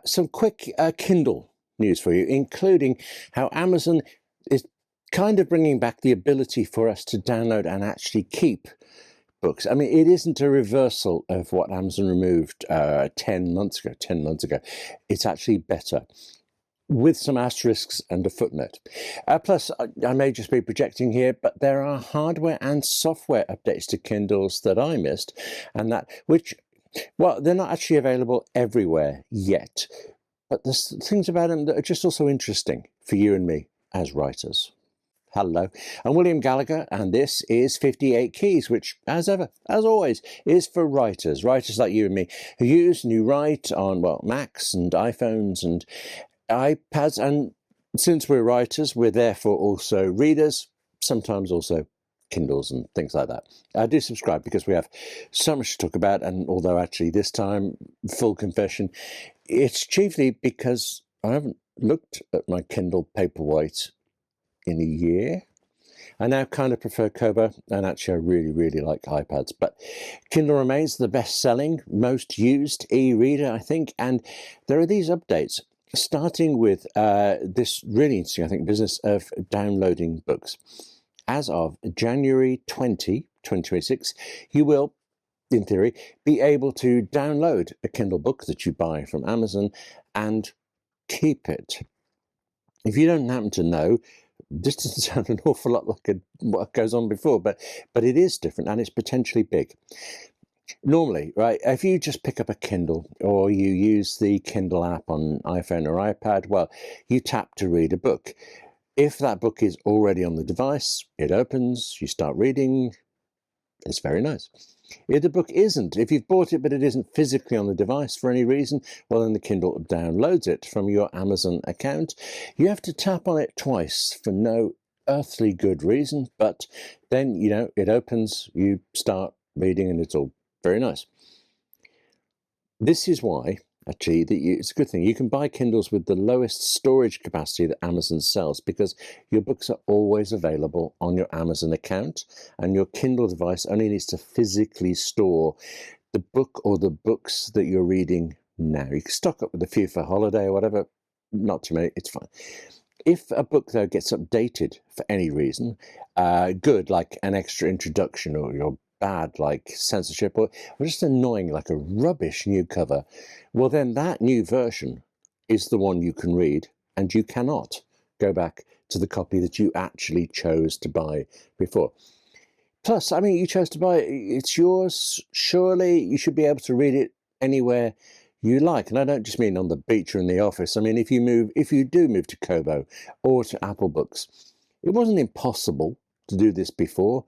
Some quick Kindle news for you, including how Amazon is kind of bringing back the ability for us to download and actually keep books. I mean, it isn't a reversal of what Amazon removed 10 months ago. 10 months ago. It's actually better, with some asterisks and a footnote. Plus, I may just be projecting here, but there are hardware and software updates to Kindles that I missed, and well, they're not actually available everywhere yet, but there's things about them that are just also interesting for you and me as writers. Hello, I'm William Gallagher, and this is 58 Keys, which, as ever, as always, is for writers like you and me, who use and who write on, well, Macs and iPhones and iPads, and since we're writers, we're therefore also readers, sometimes also Kindles and things like that. I do subscribe because we have so much to talk about, and although actually this time, full confession, it's chiefly because I haven't looked at my Kindle Paperwhite in a year. I now kind of prefer Kobo, and actually I really, really like iPads, but Kindle remains the best-selling, most used e-reader, I think, and there are these updates, starting with this really interesting, I think, business of downloading books. As of January 2026, you will, in theory, be able to download a Kindle book that you buy from Amazon and keep it. If you don't happen to know, this doesn't sound an awful lot like what goes on before, but it is different, and it's potentially big. Normally, right, if you just pick up a Kindle or you use the Kindle app on iPhone or iPad, well, you tap to read a book. If that book is already on the device, it opens, you start reading, it's very nice. If the book isn't, if you've bought it but it isn't physically on the device for any reason, well, then the Kindle downloads it from your Amazon account. You have to tap on it twice for no earthly good reason, but then, you know, it opens, you start reading, and it's all very nice. This is why, actually, it's a good thing. You can buy Kindles with the lowest storage capacity that Amazon sells, because your books are always available on your Amazon account, and your Kindle device only needs to physically store the book or the books that you're reading now. You can stock up with a few for holiday or whatever, not too many, it's fine. If a book, though, gets updated for any reason, good, like an extra introduction, or your bad, like censorship, or just annoying, like a rubbish new cover, well, then that new version is the one you can read, and you cannot go back to the copy that you actually chose to buy before. Plus, I mean, you chose to buy it, it's yours. Surely you should be able to read it anywhere you like. And I don't just mean on the beach or in the office. I mean, if you do move to Kobo or to Apple Books, it wasn't impossible to do this before,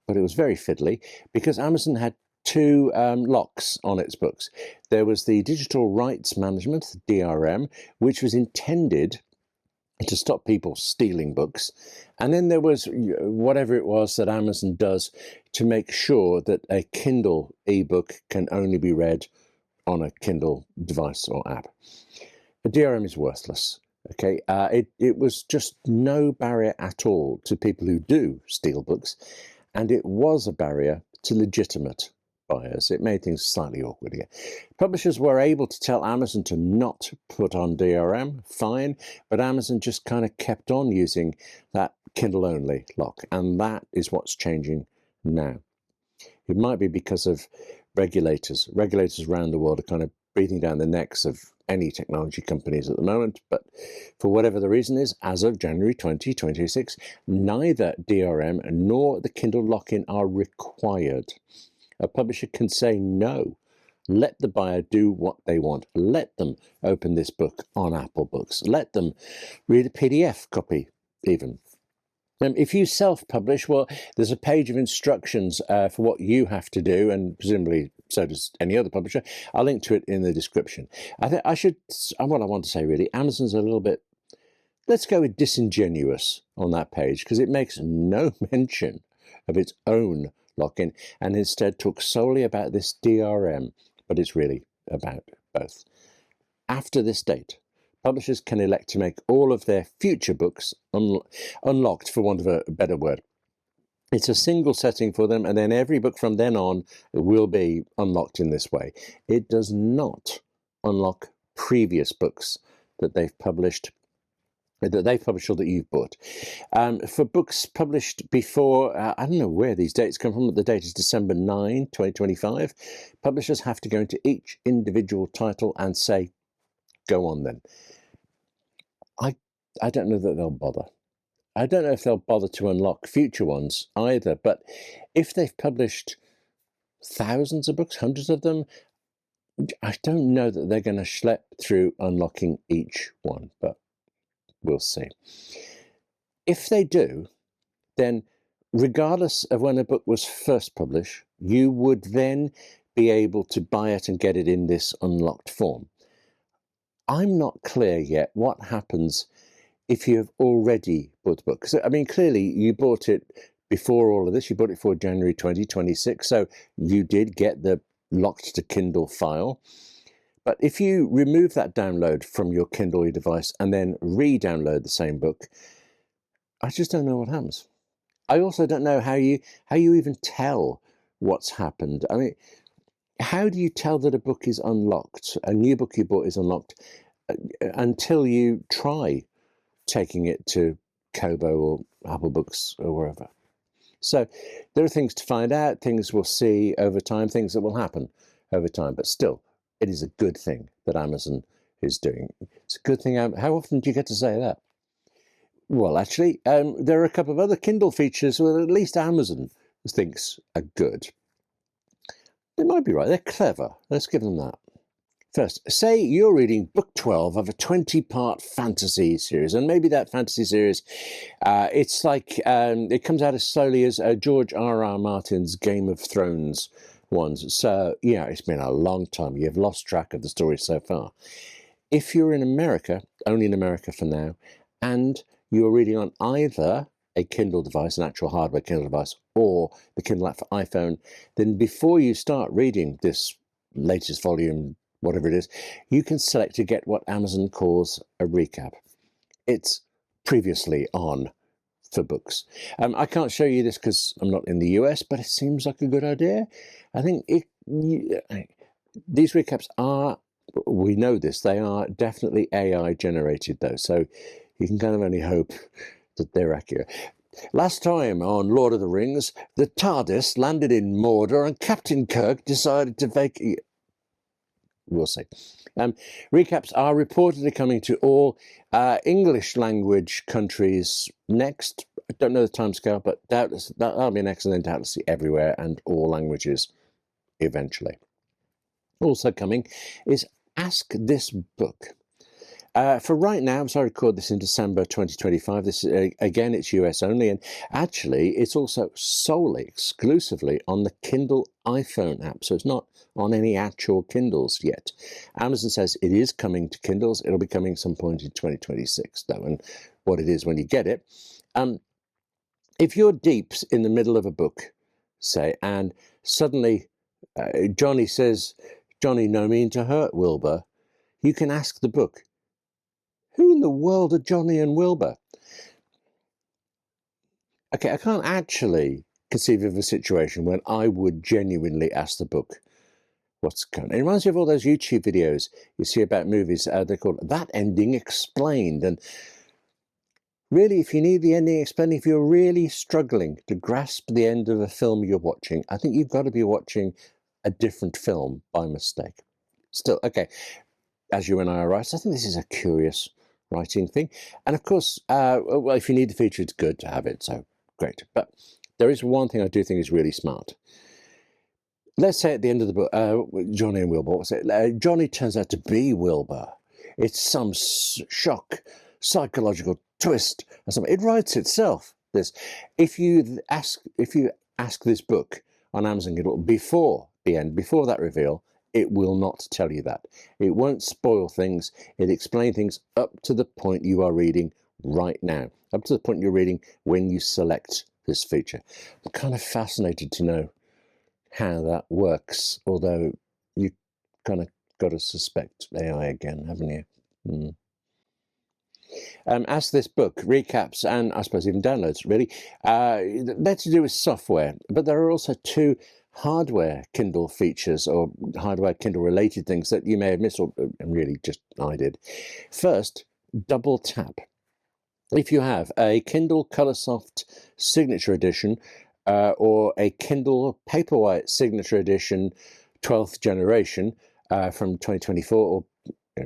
but it was very fiddly, because Amazon had two locks on its books. There was the digital rights management, DRM, which was intended to stop people stealing books. And then there was whatever it was that Amazon does to make sure that a Kindle ebook can only be read on a Kindle device or app. The DRM is worthless. Okay, it was just no barrier at all to people who do steal books, and it was a barrier to legitimate buyers. It made things slightly awkward again. Publishers were able to tell Amazon to not put on DRM, fine, but Amazon just kind of kept on using that Kindle-only lock, and that is what's changing now. It might be because of regulators. Regulators around the world are kind of breathing down the necks of any technology companies at the moment, but for whatever the reason is, as of January 2026, neither DRM nor the Kindle lock-in are required. A publisher can say no. Let the buyer do what they want. Let them open this book on Apple Books. Let them read a PDF copy, even. If you self-publish, well, there's a page of instructions for what you have to do, and presumably so does any other publisher. I'll link to it in the description. What I want to say really, Amazon's a little bit, let's go with disingenuous on that page, because it makes no mention of its own lock-in, and instead talks solely about this DRM, but it's really about both. After this date, publishers can elect to make all of their future books unlocked, for want of a better word. It's a single setting for them, and then every book from then on will be unlocked in this way. It does not unlock previous books that they've published or that you've bought. For books published before, I don't know where these dates come from, but the date is December 9, 2025. Publishers have to go into each individual title and say, go on then. I don't know that they'll bother. I don't know if they'll bother to unlock future ones either, but if they've published thousands of books, hundreds of them, I don't know that they're going to schlep through unlocking each one, but we'll see. If they do, then regardless of when a book was first published, you would then be able to buy it and get it in this unlocked form. I'm not clear yet what happens if you have already bought the book. Because, I mean, clearly you bought it before all of this. You bought it for January 2026, so you did get the locked to Kindle file. But if you remove that download from your Kindle device and then re-download the same book, I just don't know what happens. I also don't know how you even tell what's happened. I mean, how do you tell that a book is unlocked, a new book you bought is unlocked, until you try taking it to Kobo or Apple Books or wherever? So there are things to find out, things we'll see over time, things that will happen over time. But still, it is a good thing that Amazon is doing. It's a good thing. How often do you get to say that? Well, actually, there are a couple of other Kindle features that at least Amazon thinks are good. They might be right. They're clever. Let's give them that. First, say you're reading book 12 of a 20-part fantasy series, and maybe that fantasy series, it's like it comes out as slowly as George R.R. Martin's Game of Thrones ones. So, yeah, it's been a long time. You've lost track of the story so far. If you're in America, only in America for now, and you're reading on either a Kindle device, an actual hardware Kindle device, or the Kindle app for iPhone, then before you start reading this latest volume, whatever it is, you can select to get what Amazon calls a recap. It's previously on for books. I can't show you this because I'm not in the US, but it seems like a good idea. I think these recaps are, we know this, they are definitely AI generated though, so you can kind of only hope that they're accurate. Last time on Lord of the Rings, the TARDIS landed in Mordor and Captain Kirk decided to vacate. We'll see. Recaps are reportedly coming to all English language countries next. I don't know the timescale, but doubtless that'll be next, and then doubtlessly everywhere and all languages eventually. Also coming is Ask This Book. For right now, as I record this in December 2025, this again, it's US only, and actually it's also solely, exclusively on the Kindle iPhone app, so it's not on any actual Kindles yet. Amazon says it is coming to Kindles. It'll be coming some point in 2026, though, and what it is when you get it. If you're deep in the middle of a book, say, and suddenly Johnny says, "Johnny, no mean to hurt Wilbur," you can ask the book, who in the world are Johnny and Wilbur? Okay, I can't actually conceive of a situation when I would genuinely ask the book what's going on. It reminds me of all those YouTube videos you see about movies. They're called That Ending Explained. And really, if you need the ending explained, if you're really struggling to grasp the end of a film you're watching, I think you've got to be watching a different film by mistake. Still, okay, as you and I are right, I think this is a curious writing thing. And of course, well, if you need the feature, it's good to have it, so great. But there is one thing I do think is really smart. Let's say at the end of the book, Johnny and Wilbur, Johnny turns out to be Wilbur. It's some shock, psychological twist or something. It writes itself. This, if you ask this book on Amazon Kindle before the end, before that reveal, it will not tell you that. It won't spoil things. It explains things up to the point you are reading right now, up to the point you're reading when you select this feature. I'm kind of fascinated to know how that works, although you kind of got to suspect AI again, haven't you? As this book, recaps, and I suppose even downloads, really, they're to do with software, but there are also two hardware Kindle features or hardware Kindle related things that you may have missed, or really just I did. First, double tap. If you have a Kindle Colorsoft Signature Edition or a Kindle Paperwhite Signature Edition 12th generation from 2024 or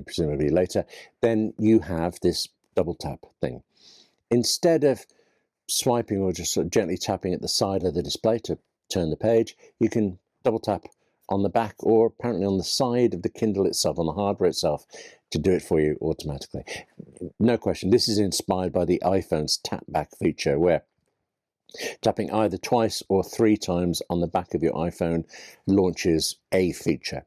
presumably later, then you have this double tap thing. Instead of swiping or just sort of gently tapping at the side of the display to turn the page, you can double tap on the back or apparently on the side of the Kindle itself, on the hardware itself, to do it for you automatically. No question, this is inspired by the iPhone's tap back feature, where tapping either twice or 3 times on the back of your iPhone launches a feature.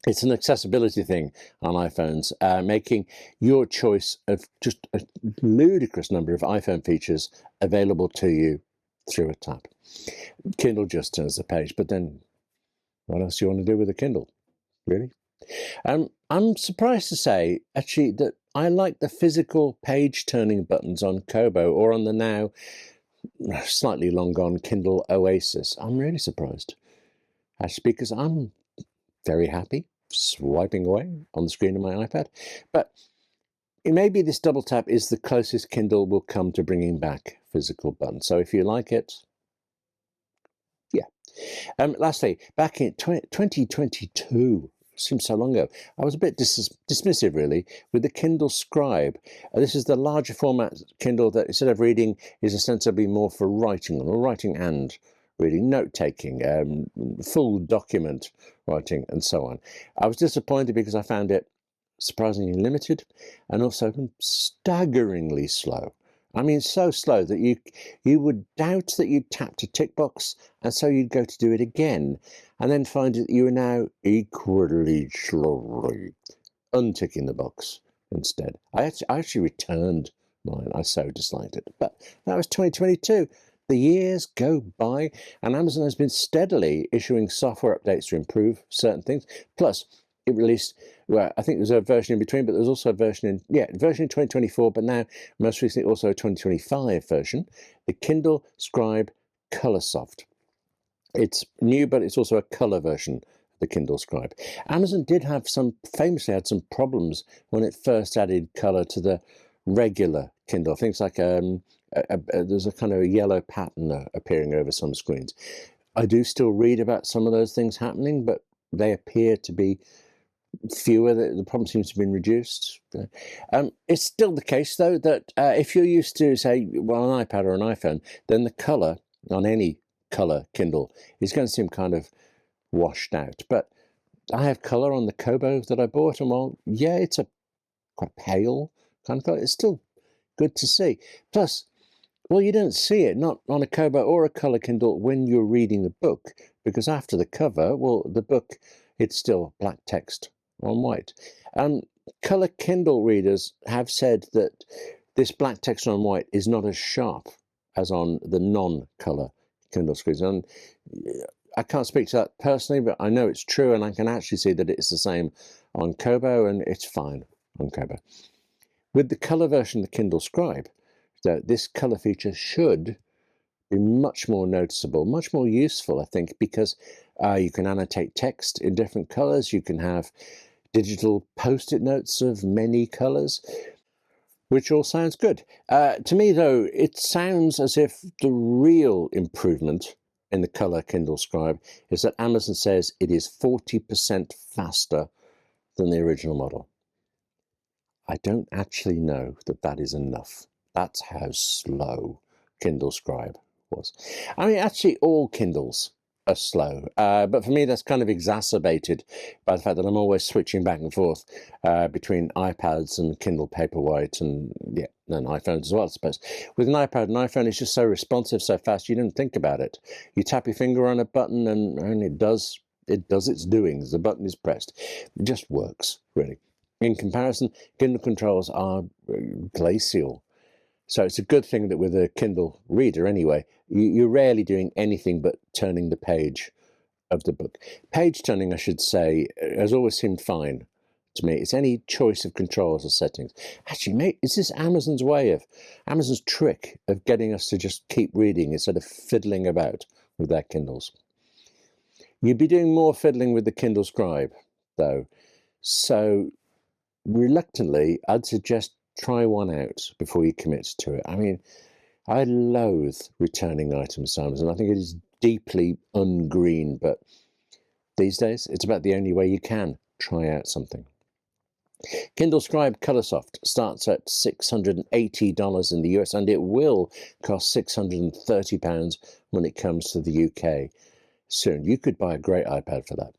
It's an accessibility thing on iPhones, making your choice of just a ludicrous number of iPhone features available to you through a tap. Kindle just turns the page, but then what else do you want to do with a Kindle, really? I'm surprised to say, actually, that I like the physical page-turning buttons on Kobo or on the now slightly long gone Kindle Oasis. I'm really surprised, actually, because I'm very happy swiping away on the screen of my iPad. But maybe this double tap is the closest Kindle will come to bringing back physical buttons. So if you like it, yeah. Lastly, back in 2022, seems so long ago, I was a bit dismissive, really, with the Kindle Scribe. This is the larger format Kindle that, instead of reading, is ostensibly more for writing, or writing and reading, note-taking, full document writing, and so on. I was disappointed because I found it surprisingly limited and also staggeringly slow. I mean, so slow that you would doubt that you'd tapped a tick box, and so you'd go to do it again, and then find that you are now equally slowly unticking the box instead. I actually returned mine. I so disliked it. But that was 2022. The years go by, and Amazon has been steadily issuing software updates to improve certain things. Plus, it released, well, I think there's a version in between, but there's also a version in 2024, but now most recently also a 2025 version, the Kindle Scribe Colorsoft. It's new, but it's also a color version of the Kindle Scribe. Amazon did have famously had some problems when it first added color to the regular Kindle. Things like there's a kind of a yellow pattern appearing over some screens. I do still read about some of those things happening, but they appear to be fewer. The problem seems to have been reduced. It's still the case, though, that if you're used to, say, an iPad or an iPhone, then the color on any color Kindle is going to seem kind of washed out. But I have color on the Kobo that I bought, and well, yeah, it's a quite pale kind of color. It's still good to see. Plus, well, you don't see it, not on a Kobo or a color Kindle, when you're reading the book, because after the cover, well, the book, it's still black text on white. Color Kindle readers have said that this black text on white is not as sharp as on the non-color Kindle screens. And I can't speak to that personally, but I know it's true, and I can actually see that it's the same on Kobo, and it's fine on Kobo. With the color version of the Kindle Scribe, this color feature should be much more noticeable, much more useful, I think, because you can annotate text in different colors. You can have digital post-it notes of many colors, which all sounds good. To me, though, it sounds as if the real improvement in the color Kindle Scribe is that Amazon says it is 40% faster than the original model. I don't actually know that that is enough. That's how slow Kindle Scribe was. I mean, actually, all Kindles are slow, but for me, that's kind of exacerbated by the fact that I'm always switching back and forth between iPads and Kindle Paperwhite and iPhones as well, I suppose. With an iPad and iPhone, it's just so responsive, so fast, you don't think about it. You tap your finger on a button and it does its doings. The button is pressed. It just works, really. In comparison, Kindle controls are glacial. So it's a good thing that with a Kindle reader, anyway, you're rarely doing anything but turning the page of the book. Page turning, I should say, has always seemed fine to me. It's any choice of controls or settings. Actually, mate, is this Amazon's trick of getting us to just keep reading instead of fiddling about with their Kindles? You'd be doing more fiddling with the Kindle Scribe, though. So reluctantly, I'd suggest try one out before you commit to it. I mean, I loathe returning items, Simon, and I think it is deeply ungreen, but these days it's about the only way you can try out something. Kindle Scribe Colorsoft starts at $680 in the US, and it will cost £630 when it comes to the UK soon. You could buy a great iPad for that.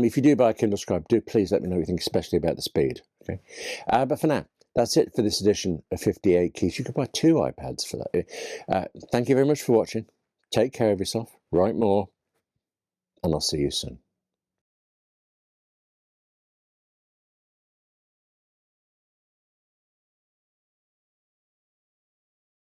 If you do buy a Kindle Scribe, do please let me know what you think, especially about the speed. Okay, but for now, that's it for this edition of 58 Keys. You could buy 2 iPads for that. Thank you very much for watching. Take care of yourself, write more, and I'll see you soon.